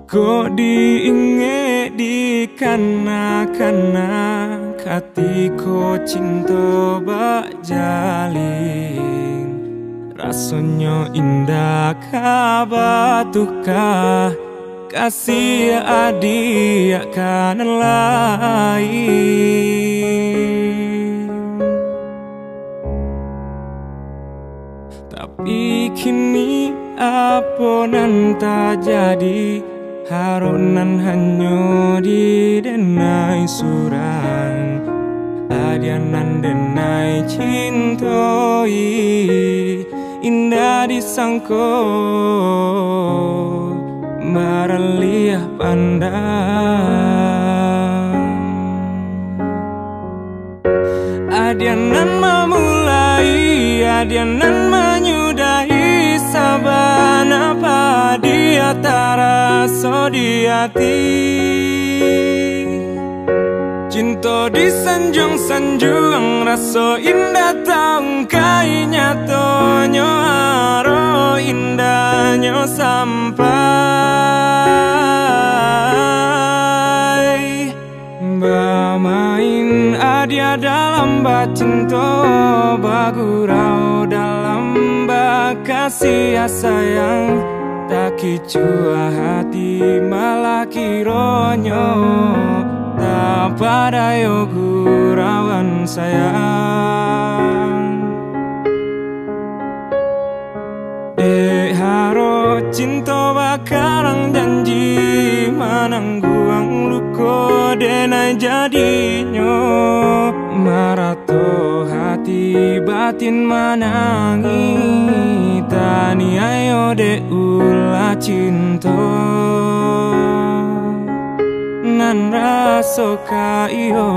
Kok diinge di kana-kana katiko cinta bak jaling rasanya indah kabatuka kasih adik kan lain. Tapi kini apa nan tak jadi, haronan hanya di denai surang, adianan denai cintoi, indah disangko maraliah pandang. Adianan memulai, adianan menyudahi sabana padi antara so di hati. Cinta disanjung-sanjung rasa indah taung kai nyatonyo haro indahnya sampai bermain adia dalam bacinta bagurau dalam bakasih sayang. Tak kicua hati malah kironyo tak pada gurauan sayang. Haro cinta bakarang janji manangguang luko denai jadinya marato hati batin manangi tani ayo de ula cinta nan raso ka iyo.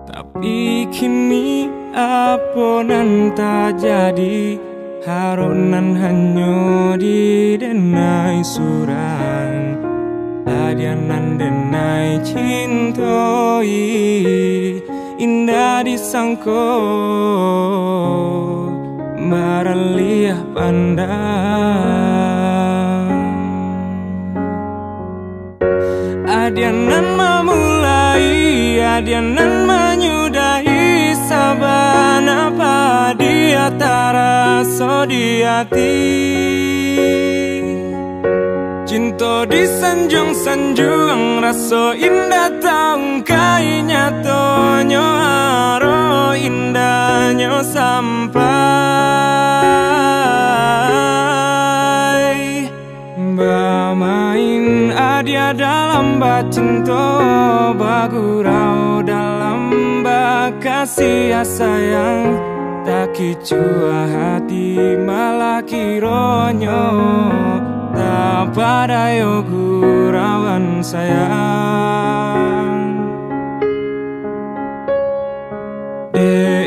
Tapi kini apa nan tak jadi, haronan hanya di denai surang, adianan denai cintoi, indah disangko maraliah pandang. Adianan memulai, adianan menyudahi sabana padi antara so di hati. Cinta disanjung-sanjung rasa indah taung kai nyatonyo haro indahnya sampai bermain adia dalam bacinta bagurau dalam bakasih sayang. Tak kicua hati malah kironyo tak pada gurauan sayang.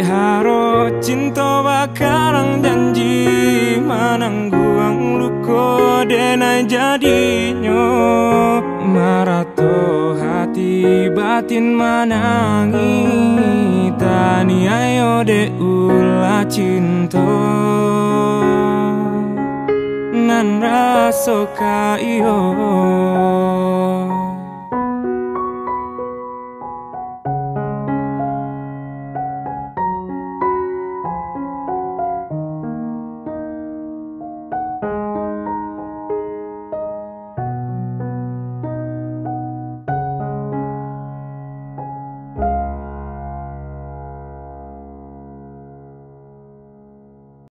Haro cinta bakarang janji manangguang luko denai jadinya marato hati batin manangi tani ayo de ula cinta nan raso ka iyo.